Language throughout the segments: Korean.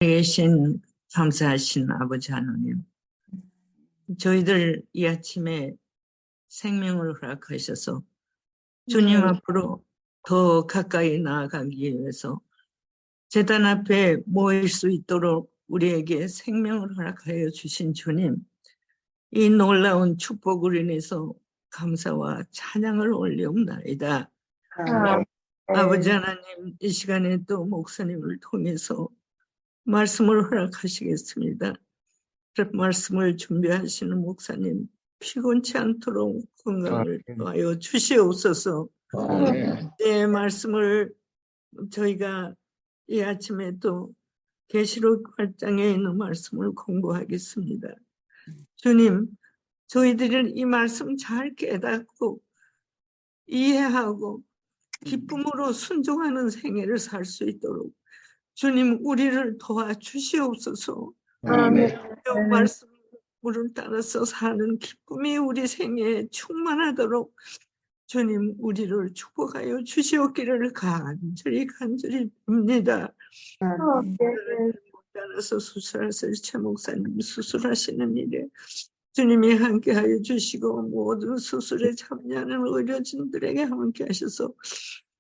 계신 감사하신 아버지 하나님, 저희들 이 아침에 생명을 허락하셔서 주님 앞으로 더 가까이 나아가기 위해서 제단 앞에 모일 수 있도록 우리에게 생명을 허락하여 주신 주님, 이 놀라운 축복을 인해서 감사와 찬양을 올리옵나이다. 아버지 하나님, 이 시간에 또 목사님을 통해서 말씀을 허락하시겠습니다. 말씀을 준비하시는 목사님, 피곤치 않도록 건강을 더하여 주시옵소서. 네, 말씀을 저희가 이 아침에 또 계시록 8장에 있는 말씀을 공부하겠습니다. 주님, 저희들은 이 말씀 잘 깨닫고 이해하고 기쁨으로 순종하는 생애를 살 수 있도록 주님, 우리를 도와주시옵소서. 이 말씀을 따라서 사는 기쁨이 우리 생애에 충만하도록 주님, 우리를 축복하여 주시옵기를 간절히 빕니다. 따라서 수술하실 최 목사님 수술하시는 일에 주님이 함께하여 주시고 모든 수술에 참여하는 의료진들에게 함께하셔서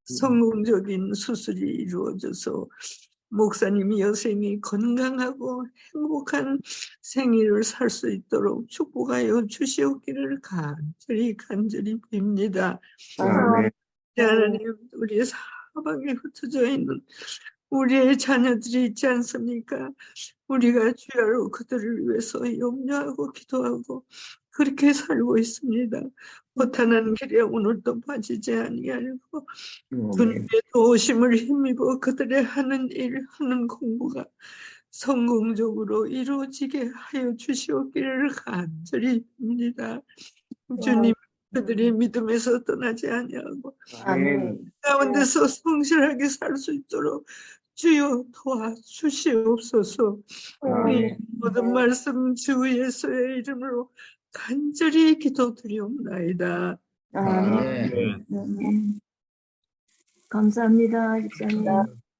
성공적인 수술이 이루어져서 목사님이 여생이 건강하고 행복한 생일을 살 수 있도록 축복하여 주시옵기를 간절히 빕니다. 하나님, 우리 사방에 흩어져 있는 우리의 자녀들이 있지 않습니까? 우리가 주야로 그들을 위해서 염려하고 기도하고 그렇게 살고 있습니다. 허탄한 길에 오늘도 빠지지 아니하고 주님의 도우심을 힘입어 그들의 하는 일, 하는 공부가 성공적으로 이루어지게 하여 주시옵기를 간절히 빕니다. 주님, 그들이 믿음에서 떠나지 아니하고 가운데서 성실하게 살 수 있도록 주여 도와주시옵소서. 모든 말씀 주 예수의 이름으로 간절히 기도드리옵나이다. 감사합니다, 집사님.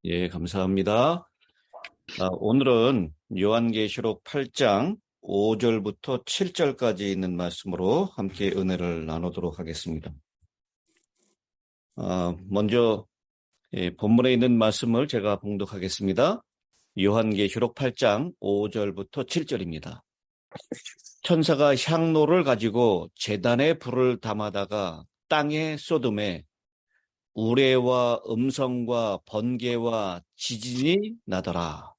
예, 감사합니다. 오늘은 요한계시록 8장 5절부터 7절까지 있는 말씀으로 함께 은혜를 나누도록 하겠습니다. 먼저 본문에 있는 말씀을 제가 봉독하겠습니다. 요한계시록 8장 5절부터 7절입니다. 천사가 향로를 가지고 제단에 불을 담아다가 땅에 쏟음에 우레와 음성과 번개와 지진이 나더라.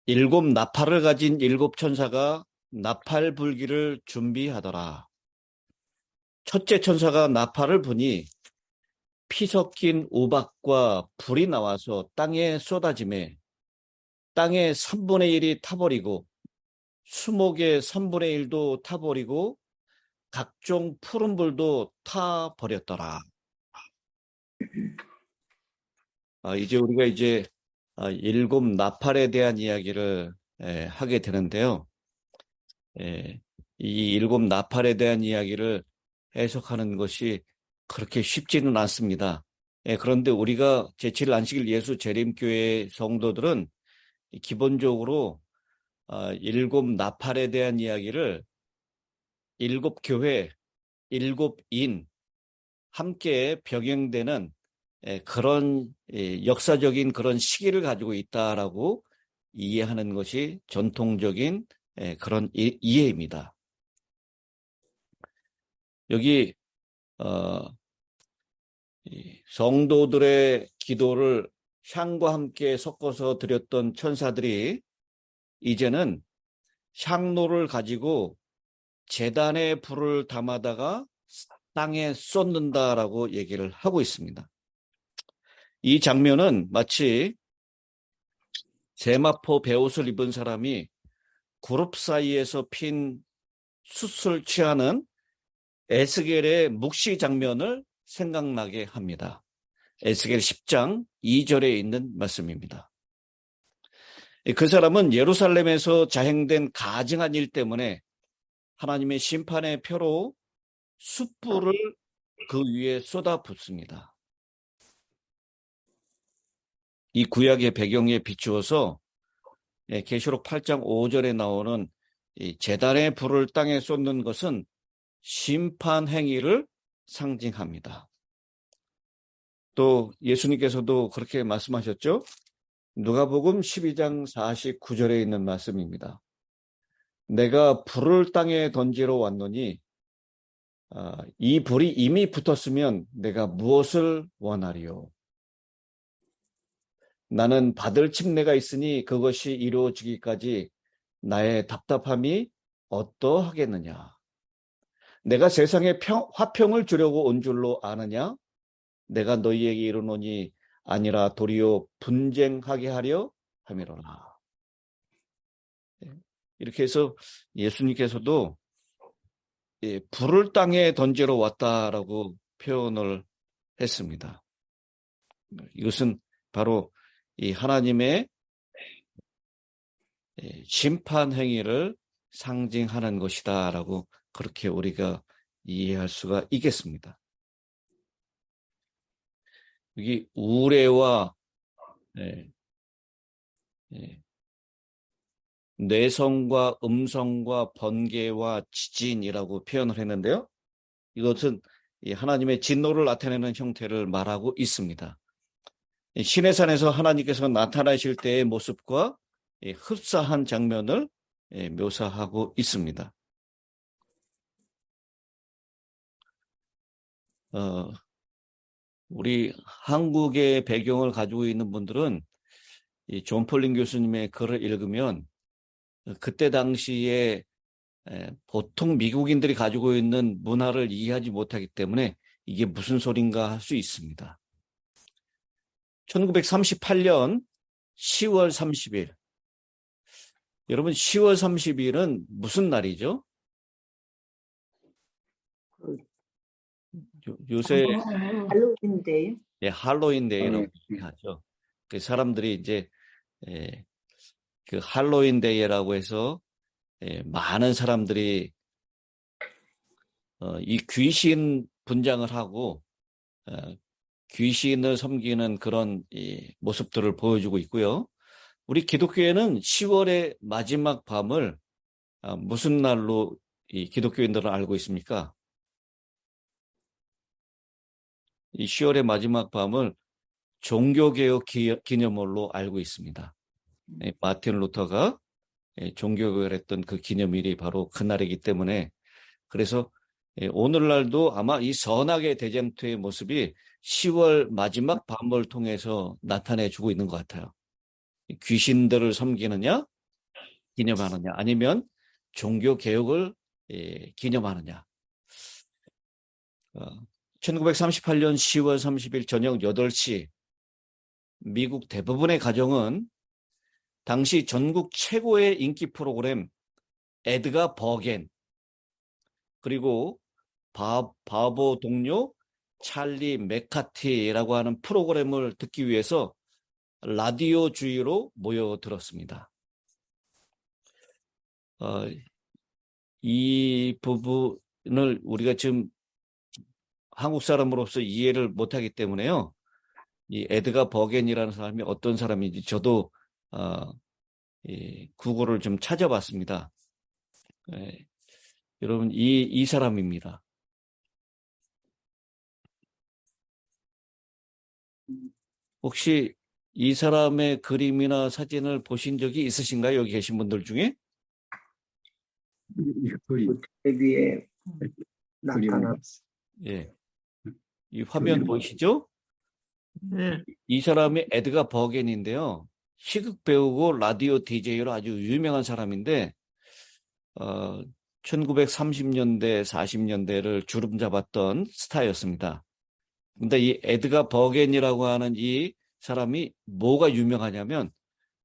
7 나팔을 가진 7 천사가 나팔 불기를 준비하더라. 첫째 천사가 나팔을 부니 피 섞인 우박과 불이 나와서 땅에 쏟아지매 땅의 3분의 1이 타버리고 수목의 3분의 1도 타버리고 각종 푸른 불도 타버렸더라. 이제 우리가 7 나팔에 대한 이야기를 하게 되는데요. 이 7 나팔에 대한 이야기를 해석하는 것이 그렇게 쉽지는 않습니다. 그런데 우리가 제7 안식일 예수 재림교회 성도들은 기본적으로 7 나팔에 대한 이야기를 7 교회, 7인 함께 병행되는 그런 역사적인 그런 시기를 가지고 있다라고 이해하는 것이 전통적인 그런 이해입니다. 여기 성도들의 기도를 향과 함께 섞어서 드렸던 천사들이 이제는 향로를 가지고 제단에 불을 담아다가 땅에 쏟는다라고 얘기를 하고 있습니다. 이 장면은 마치 세마포 베옷을 입은 사람이 그룹 사이에서 핀 숯을 취하는 에스겔의 묵시 장면을 생각나게 합니다. 에스겔 10장 2절에 있는 말씀입니다. 그 사람은 예루살렘에서 자행된 가증한 일 때문에 하나님의 심판의 표로 숯불을 그 위에 쏟아붓습니다. 이 구약의 배경에 비추어서 계시록 8장 5절에 나오는 이 제단의 불을 땅에 쏟는 것은 심판 행위를 상징합니다. 또 예수님께서도 그렇게 말씀하셨죠? 누가복음 12장 49절에 있는 말씀입니다. 내가 불을 땅에 던지러 왔노니 이 불이 이미 붙었으면 내가 무엇을 원하리요? 나는 받을 침례가 있으니 그것이 이루어지기까지 나의 답답함이 어떠하겠느냐? 내가 세상에 화평을 주려고 온 줄로 아느냐? 내가 너희에게 이르노니 아니라 도리어 분쟁하게 하려 함이로라. 이렇게 해서 예수님께서도 불을 땅에 던지러 왔다라고 표현을 했습니다. 이것은 바로 이 하나님의 심판 행위를 상징하는 것이다라고 그렇게 우리가 이해할 수가 있겠습니다. 여기 우레와 뇌성과 음성과 번개와 지진이라고 표현을 했는데요. 이것은 하나님의 진노를 나타내는 형태를 말하고 있습니다. 시내산에서 하나님께서 나타나실 때의 모습과 흡사한 장면을 묘사하고 있습니다. 우리 한국의 배경을 가지고 있는 분들은 이 존 폴린 교수님의 글을 읽으면 그때 당시에 보통 미국인들이 가지고 있는 문화를 이해하지 못하기 때문에 이게 무슨 소린가 할 수 있습니다. 1938년 10월 30일. 여러분 10월 30일은 무슨 날이죠? 요새 할로윈데이. 예, 할로윈데이라고 하죠. 그 사람들이 이제 그 할로윈데이라고 해서 많은 사람들이 이 귀신 분장을 하고 귀신을 섬기는 그런 모습들을 보여주고 있고요. 우리 기독교에는 10월의 마지막 밤을 무슨 날로 이 기독교인들은 알고 있습니까? 이 10월의 마지막 밤을 종교개혁 기념월로 알고 있습니다. 마틴 루터가 종교개혁을 했던 그 기념일이 바로 그날이기 때문에 그래서 오늘날도 아마 이 선악의 대쟁투의 모습이 10월 마지막 밤을 통해서 나타내주고 있는 것 같아요. 귀신들을 섬기느냐, 기념하느냐, 아니면 종교개혁을 기념하느냐. 1938년 10월 30일 저녁 8시 미국 대부분의 가정은 당시 전국 최고의 인기 프로그램 에드가 버겐 그리고 바보 동료 찰리 맥카티라고 하는 프로그램을 듣기 위해서 라디오 주위로 모여들었습니다. 이 부분을 우리가 지금 한국 사람으로서 이해를 못하기 때문에요. 이 에드가 버겐이라는 사람이 어떤 사람인지 저도 구글을 좀 찾아봤습니다. 여러분 이 사람입니다. 혹시 이 사람의 그림이나 사진을 보신 적이 있으신가요? 여기 계신 분들 중에? 위에 나타나. 예. 이 화면 보이시죠? 네. 이 사람이 에드가 버겐인데요. 희극 배우고 라디오 DJ로 아주 유명한 사람인데 1930년대, 40년대를 주름 잡았던 스타였습니다. 근데 이 에드가 버겐이라고 하는 이 사람이 뭐가 유명하냐면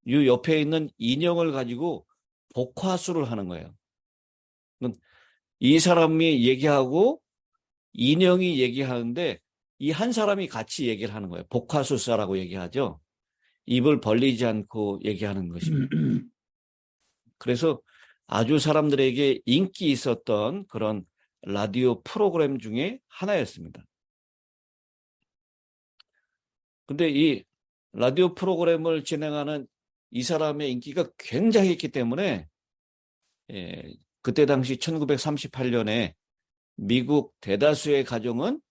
이 옆에 있는 인형을 가지고 복화술을 하는 거예요. 이 사람이 얘기하고 인형이 얘기하는데 이 한 사람이 같이 얘기를 하는 거예요. 복화술사라고 얘기하죠. 입을 벌리지 않고 얘기하는 것입니다. 그래서 아주 사람들에게 인기 있었던 그런 라디오 프로그램 중에 하나였습니다. 근데 이 라디오 프로그램을 진행하는 이 사람의 인기가 굉장했기 때문에 그때 당시 1938년에 미국 대다수의 가정은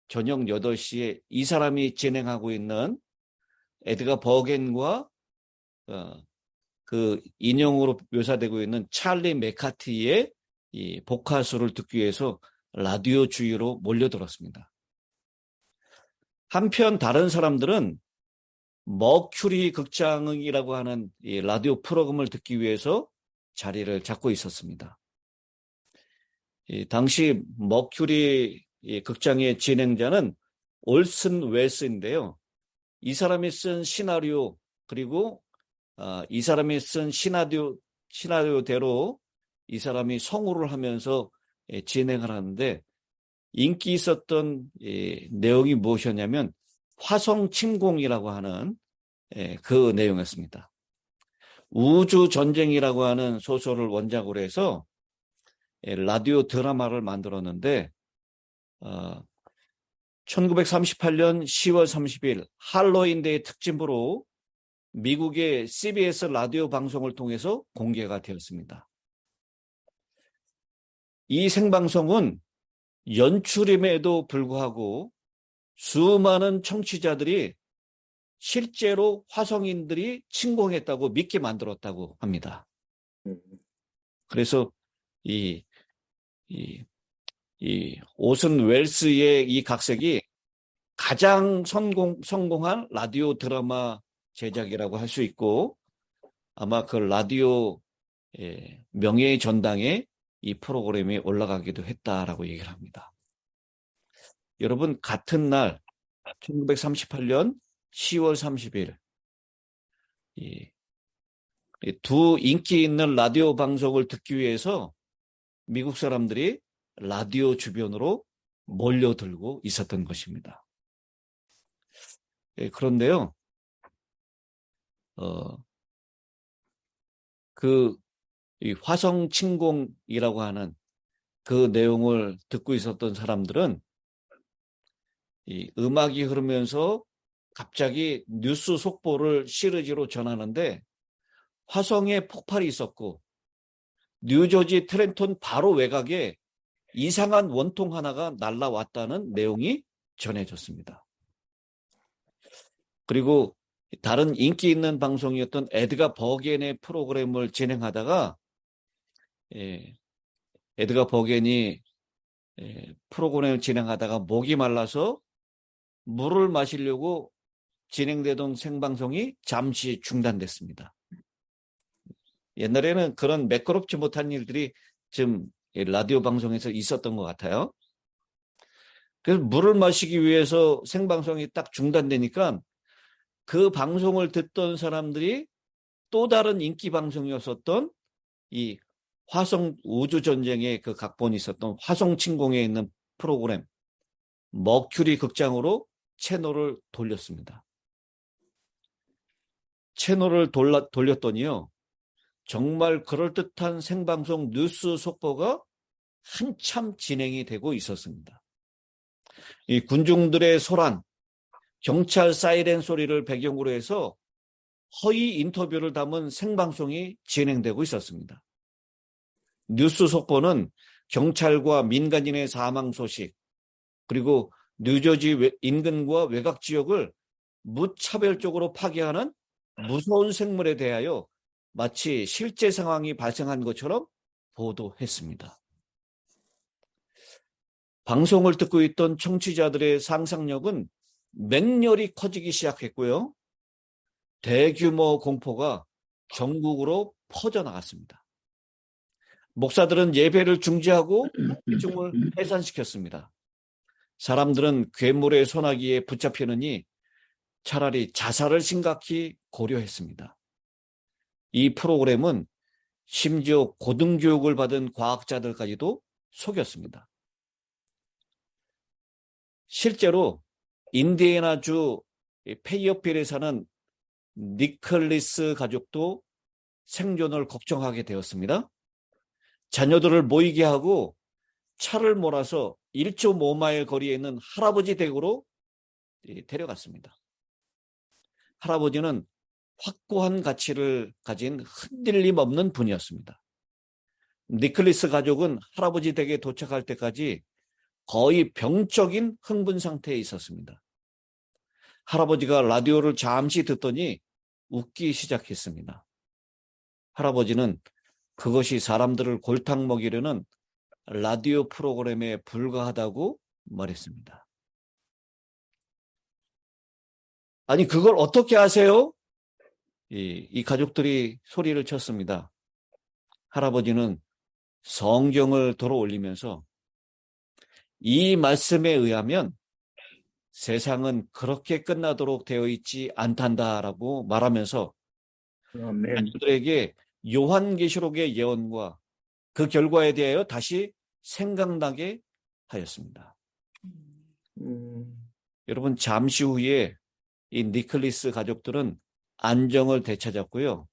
저녁 8시에 이 사람이 진행하고 있는 에드가 버겐과 그 인형으로 묘사되고 있는 찰리 맥카티의 이 복화수를 듣기 위해서 라디오 주위로 몰려들었습니다. 한편 다른 사람들은 머큐리 극장이라고 하는 이 라디오 프로그램을 듣기 위해서 자리를 잡고 있었습니다. 당시 머큐리 극장의 진행자는 올슨 웰스인데요. 이 사람이 쓴 시나리오 그리고 이 사람이 쓴 시나리오대로 이 사람이 성우를 하면서 진행을 하는데 인기 있었던 내용이 무엇이었냐면 화성 침공이라고 하는 그 내용이었습니다. 우주 전쟁이라고 하는 소설을 원작으로 해서 라디오 드라마를 만들었는데 1938년 10월 30일 할로윈데이 특집으로 미국의 CBS 라디오 방송을 통해서 공개가 되었습니다. 이 생방송은 연출임에도 불구하고 수많은 청취자들이 실제로 화성인들이 침공했다고 믿게 만들었다고 합니다. 그래서 이 오슨 웰스의 이 각색이 가장 성공한 라디오 드라마 제작이라고 할 수 있고 아마 그 라디오 명예의 전당에 이 프로그램이 올라가기도 했다라고 얘기를 합니다. 여러분 같은 날 1938년 10월 30일 두 인기 있는 라디오 방송을 듣기 위해서 미국 사람들이 라디오 주변으로 몰려들고 있었던 것입니다. 그런데요, 이 화성 침공이라고 하는 그 내용을 듣고 있었던 사람들은 이 음악이 흐르면서 갑자기 뉴스 속보를 시리즈로 전하는데 화성에 폭발이 있었고 뉴저지 트렌턴 바로 외곽에 이상한 원통 하나가 날아왔다는 내용이 전해졌습니다. 그리고 다른 인기 있는 방송이었던 에드가 버겐의 프로그램을 진행하다가 에드가 버겐이 프로그램을 진행하다가 목이 말라서 물을 마시려고 진행되던 생방송이 잠시 중단됐습니다. 옛날에는 그런 매끄럽지 못한 일들이 좀 라디오 방송에서 있었던 것 같아요. 그래서 물을 마시기 위해서 생방송이 딱 중단되니까 그 방송을 듣던 사람들이 또 다른 인기 방송이었었던 이 화성 우주전쟁의 그 각본이 있었던 화성 침공에 있는 프로그램 머큐리 극장으로 채널을 돌렸습니다. 채널을 돌렸더니요. 정말 그럴듯한 생방송 뉴스 속보가 한참 진행이 되고 있었습니다. 이 군중들의 소란, 경찰 사이렌 소리를 배경으로 해서 허위 인터뷰를 담은 생방송이 진행되고 있었습니다. 뉴스 속보는 경찰과 민간인의 사망 소식, 그리고 뉴저지 인근과 외곽 지역을 무차별적으로 파괴하는 무서운 생물에 대하여 마치 실제 상황이 발생한 것처럼 보도했습니다. 방송을 듣고 있던 청취자들의 상상력은 맹렬히 커지기 시작했고요. 대규모 공포가 전국으로 퍼져나갔습니다. 목사들은 예배를 중지하고 회중을 해산시켰습니다. 사람들은 괴물의 소나기에 붙잡히느니 차라리 자살을 심각히 고려했습니다. 이 프로그램은 심지어 고등교육을 받은 과학자들까지도 속였습니다. 실제로 인디애나주 페이어필에 사는 니클리스 가족도 생존을 걱정하게 되었습니다. 자녀들을 모이게 하고 차를 몰아서 1.5마일 거리에 있는 할아버지 댁으로 데려갔습니다. 할아버지는 확고한 가치를 가진 흔들림 없는 분이었습니다. 니클리스 가족은 할아버지 댁에 도착할 때까지 거의 병적인 흥분 상태에 있었습니다. 할아버지가 라디오를 잠시 듣더니 웃기 시작했습니다. 할아버지는 그것이 사람들을 골탕 먹이려는 라디오 프로그램에 불과하다고 말했습니다. 아니, 그걸 어떻게 아세요? 이 가족들이 소리를 쳤습니다. 할아버지는 성경을 들어 올리면서 이 말씀에 의하면 세상은 그렇게 끝나도록 되어 있지 않단다라고 말하면서 아멘. 자녀들에게 요한계시록의 예언과 그 결과에 대하여 다시 생각나게 하였습니다. 여러분, 잠시 후에 이 니클리스 가족들은 안정을 되찾았고요.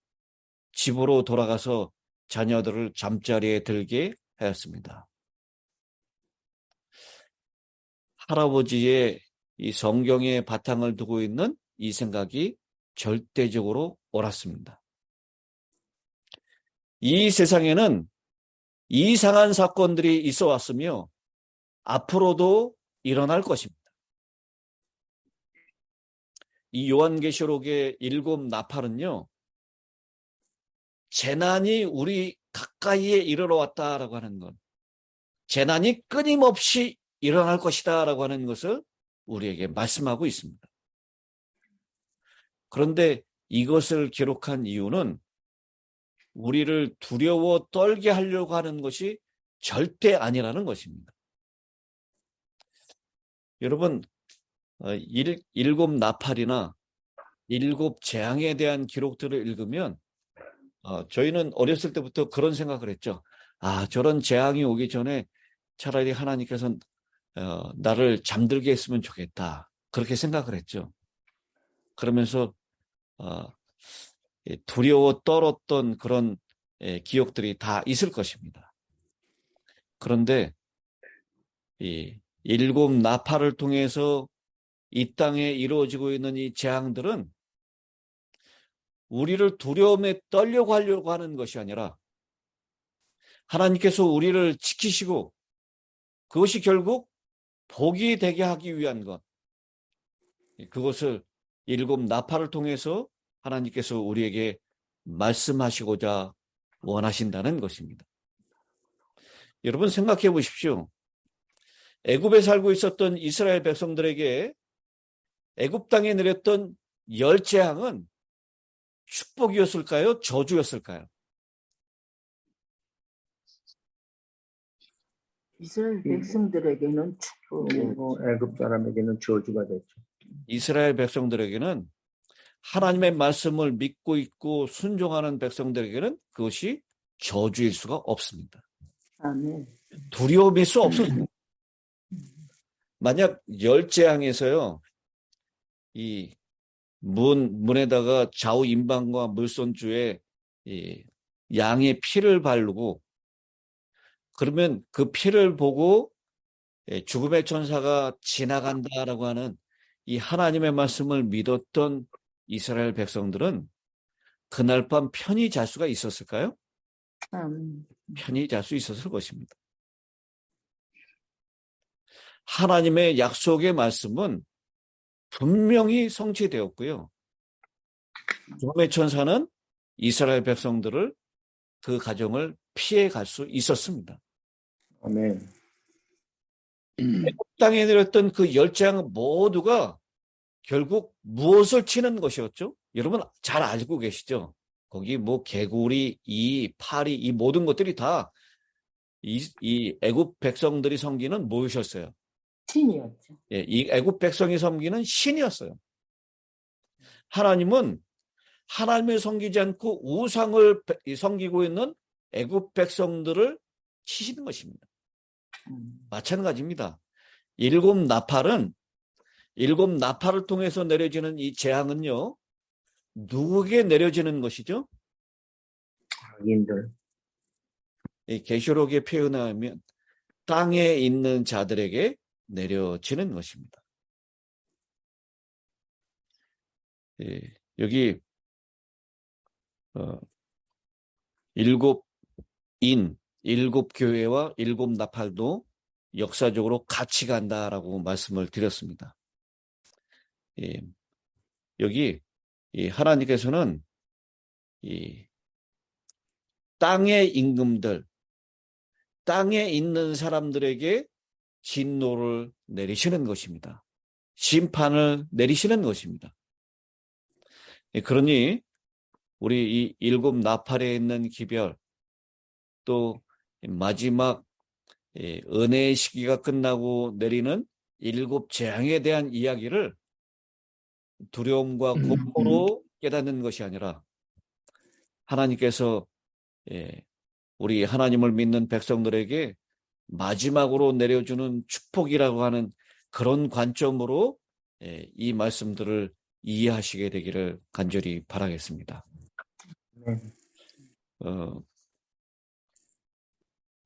집으로 돌아가서 자녀들을 잠자리에 들게 하였습니다. 할아버지의 이 성경에 바탕을 두고 있는 이 생각이 절대적으로 옳았습니다. 이 세상에는 이상한 사건들이 있어 왔으며 앞으로도 일어날 것입니다. 이 요한계시록의 7 나팔은요, 재난이 우리 가까이에 이르러 왔다라고 하는 것, 재난이 끊임없이 일어날 것이다라고 하는 것을 우리에게 말씀하고 있습니다. 그런데 이것을 기록한 이유는 우리를 두려워 떨게 하려고 하는 것이 절대 아니라는 것입니다. 여러분, 7 나팔이나 7 재앙에 대한 기록들을 읽으면 저희는 어렸을 때부터 그런 생각을 했죠. 저런 재앙이 오기 전에 차라리 하나님께서 나를 잠들게 했으면 좋겠다. 그렇게 생각을 했죠. 그러면서 두려워 떨었던 그런 기억들이 다 있을 것입니다. 그런데 이 7 나팔을 통해서 이 땅에 이루어지고 있는 이 재앙들은 우리를 두려움에 떨려고 하려고 하는 것이 아니라 하나님께서 우리를 지키시고 그것이 결국 복이 되게 하기 위한 것, 그것을 7 나팔을 통해서 하나님께서 우리에게 말씀하시고자 원하신다는 것입니다. 여러분, 생각해 보십시오. 애굽에 살고 있었던 이스라엘 백성들에게 애굽 땅에 내렸던 10 재앙은 축복이었을까요? 저주였을까요? 이스라엘 백성들에게는 축복이고 애굽 사람에게는 저주가 됐죠. 이스라엘 백성들에게는 하나님의 말씀을 믿고 있고 순종하는 백성들에게는 그것이 저주일 수가 없습니다. 아멘. 두려움일 수 없습니다. 만약 10 재앙에서요, 이 문에다가 좌우 임방과 물손주에 이 양의 피를 바르고 그러면 그 피를 보고 죽음의 천사가 지나간다라고 하는 이 하나님의 말씀을 믿었던 이스라엘 백성들은 그날 밤 편히 잘 수가 있었을까요? 편히 잘 수 있었을 것입니다. 하나님의 약속의 말씀은 분명히 성취되었고요. 죽음의 천사는 이스라엘 백성들을, 그 가정을 피해 갈 수 있었습니다. 아멘. 애굽 땅에 내렸던 그 10 재앙 모두가 결국 무엇을 치는 것이었죠? 여러분 잘 알고 계시죠? 거기 뭐 개구리, 이 파리, 이 모든 것들이 다 이 애굽 백성들이 섬기는 뭐였어요? 신이었죠. 예, 이 애굽 백성이 섬기는 신이었어요. 하나님은 하나님을 섬기지 않고 우상을 섬기고 있는 애굽 백성들을 치시는 것입니다. 마찬가지입니다. 7 나팔은 7 나팔을 통해서 내려지는 이 재앙은요, 누구에게 내려지는 것이죠? 악인들. 이 계시록의 표현에 하면 땅에 있는 자들에게 내려지는 것입니다. 예, 여기 일곱 교회와 일곱 나팔도 역사적으로 같이 간다라고 말씀을 드렸습니다. 예, 여기 하나님께서는 이 땅의 임금들, 땅에 있는 사람들에게 진노를 내리시는 것입니다. 심판을 내리시는 것입니다. 예, 그러니 우리 이 일곱 나팔에 있는 기별, 또 마지막 은혜의 시기가 끝나고 내리는 일곱 재앙에 대한 이야기를 두려움과 공포로 깨닫는 것이 아니라 하나님께서 우리 하나님을 믿는 백성들에게 마지막으로 내려주는 축복이라고 하는 그런 관점으로 이 말씀들을 이해하시게 되기를 간절히 바라겠습니다.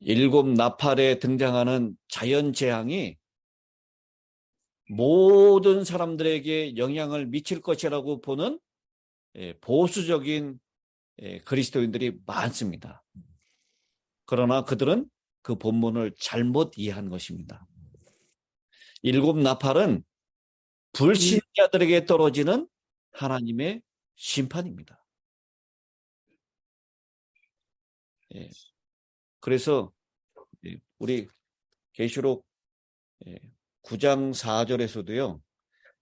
일곱 나팔에 등장하는 자연재앙이 모든 사람들에게 영향을 미칠 것이라고 보는 보수적인 그리스도인들이 많습니다. 그러나 그들은 그 본문을 잘못 이해한 것입니다. 일곱 나팔은 불신자들에게 떨어지는 하나님의 심판입니다. 그래서 우리 계시록 9장 4절에서도요.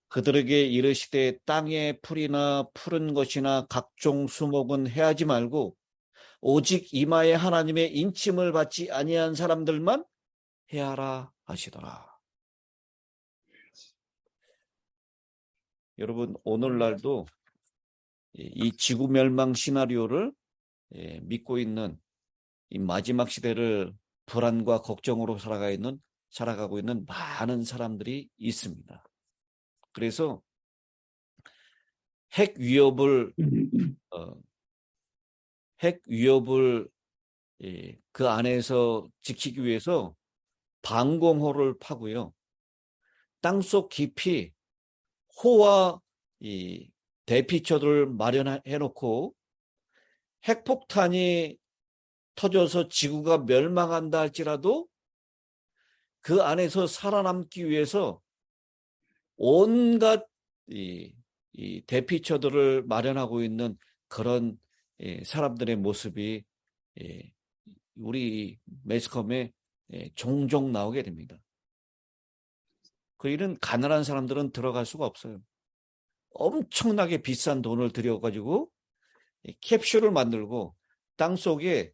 그들에게 이르시되 땅의 풀이나 푸른 것이나 각종 수목은 해하지 말고 오직 이마에 하나님의 인침을 받지 아니한 사람들만 해하라 하시더라. 여러분, 오늘날도 이 지구 멸망 시나리오를 믿고 있는 이 마지막 시대를 불안과 걱정으로 살아가고 있는 많은 사람들이 있습니다. 그래서 핵 위협을 그 안에서 지키기 위해서 방공호를 파고요. 땅속 깊이 호와 이 대피처를 마련해 놓고 핵폭탄이 터져서 지구가 멸망한다 할지라도 그 안에서 살아남기 위해서 온갖 이 대피처들을 마련하고 있는 그런 사람들의 모습이 우리 매스컴에 종종 나오게 됩니다. 그 일은 가난한 사람들은 들어갈 수가 없어요. 엄청나게 비싼 돈을 들여가지고 캡슐을 만들고 땅속에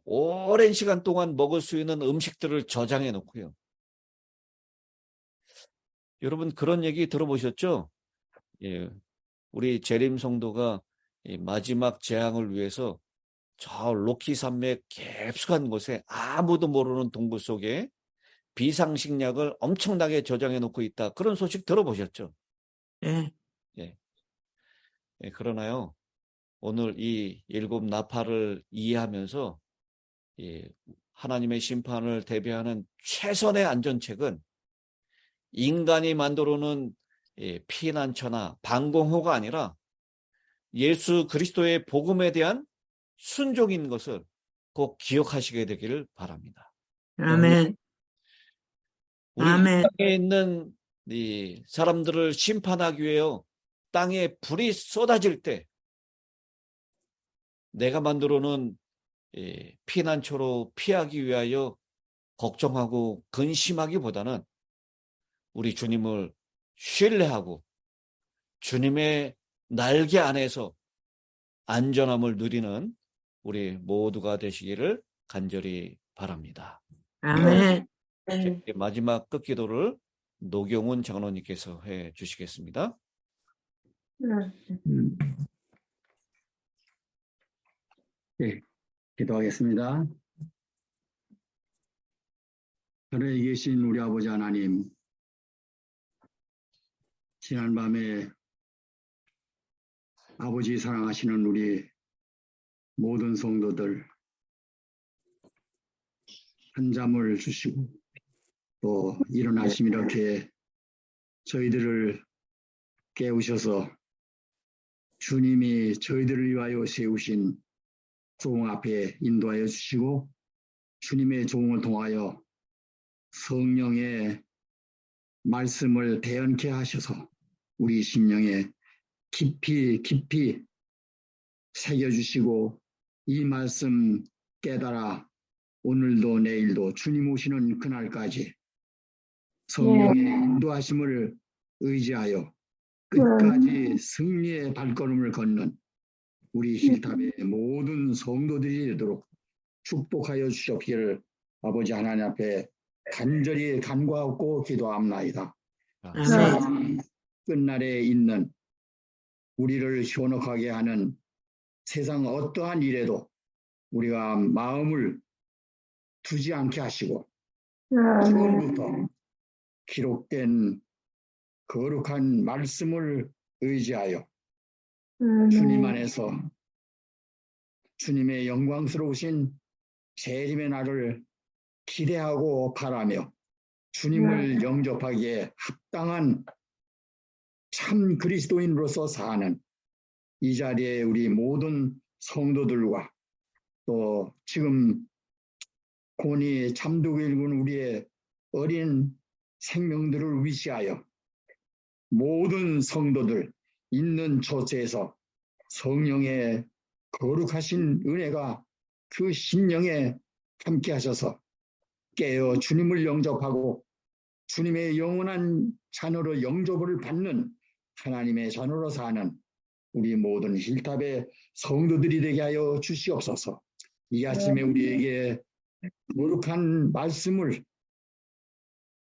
오랜 시간 동안 먹을 수 있는 음식들을 저장해 놓고요. 여러분 그런 얘기 들어보셨죠? 우리 재림 성도가 마지막 재앙을 위해서 저 로키 산맥 깊숙한 곳에 아무도 모르는 동굴 속에 비상식약을 엄청나게 저장해 놓고 있다. 그런 소식 들어보셨죠? 네. 그러나요. 오늘 이 일곱 나팔을 이해하면서 하나님의 심판을 대비하는 최선의 안전책은 인간이 만들어 놓은 피난처나 방공호가 아니라 예수 그리스도의 복음에 대한 순종인 것을 꼭 기억하시게 되기를 바랍니다. 아멘. 우리 아멘. 땅에 있는 이 사람들을 심판하기 위해 땅에 불이 쏟아질 때 내가 만들어 놓은 피난처로 피하기 위하여 걱정하고 근심하기보다는 우리 주님을 신뢰하고 주님의 날개 안에서 안전함을 누리는 우리 모두가 되시기를 간절히 바랍니다. 아멘. 마지막 끝기도를 노경훈 장로님께서 해 주시겠습니다. 네, 기도하겠습니다. 하늘에 계신 우리 아버지 하나님, 지난밤에 아버지 사랑하시는 우리 모든 성도들 한잠을 주시고 또 일어나심 이렇게 저희들을 깨우셔서 주님이 저희들을 위하여 세우신 종 앞에 인도하여 주시고 주님의 종을 통하여 성령의 말씀을 대언케 하셔서 우리 심령에 깊이 깊이 새겨주시고 이 말씀 깨달아 오늘도 내일도 주님 오시는 그날까지 성령의 인도하심을 의지하여 끝까지 승리의 발걸음을 걷는 우리 힐탑의 모든 성도들이 되도록 축복하여 주시옵기를 아버지 하나님 앞에 간절히 간구하고 기도합나이다. 아멘. 끝날에 있는 우리를 현혹하게 하는 세상 어떠한 일에도 우리가 마음을 두지 않게 하시고 처음부터 기록된 거룩한 말씀을 의지하여 주님 안에서 주님의 영광스러우신 재림의 날을 기대하고 바라며 주님을 영접하기에 합당한 참 그리스도인으로서 사는 이 자리에 우리 모든 성도들과 또 지금 곤히 잠들고 있는 우리의 어린 생명들을 위시하여 모든 성도들 있는 처소에서 성령의 거룩하신 은혜가 그 심령에 함께 하셔서 깨어 주님을 영접하고 주님의 영원한 자녀로 영접을 받는 하나님의 자녀로 사는 우리 모든 힐탑의 성도들이 되게 하여 주시옵소서. 이 아침에 우리에게 거룩한 말씀을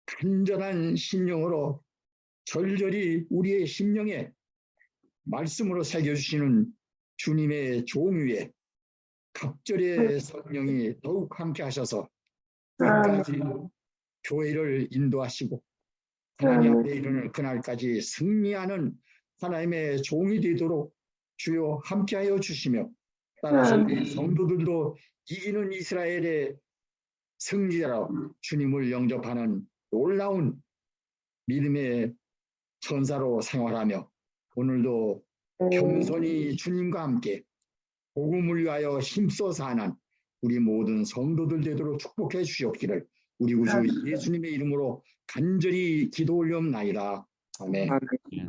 간절한 심령으로 절절히 우리의 심령에 말씀으로 새겨주시는 주님의 종 위에 갑절의 성령이 더욱 함께 하셔서 끝까지 교회를 인도하시고 하나님 앞에 이르는 그날까지 승리하는 하나님의 종이 되도록 주여 함께하여 주시며 따라서 우리 성도들도 이기는 이스라엘의 승리자로 주님을 영접하는 놀라운 믿음의 천사로 생활하며 오늘도 겸손히 주님과 함께 복음을 위하여 힘써 사는 우리 모든 성도들 되도록 축복해 주시옵기를 우리 구주 예수님의 이름으로 간절히 기도 올리옵나이다. 아멘. 예.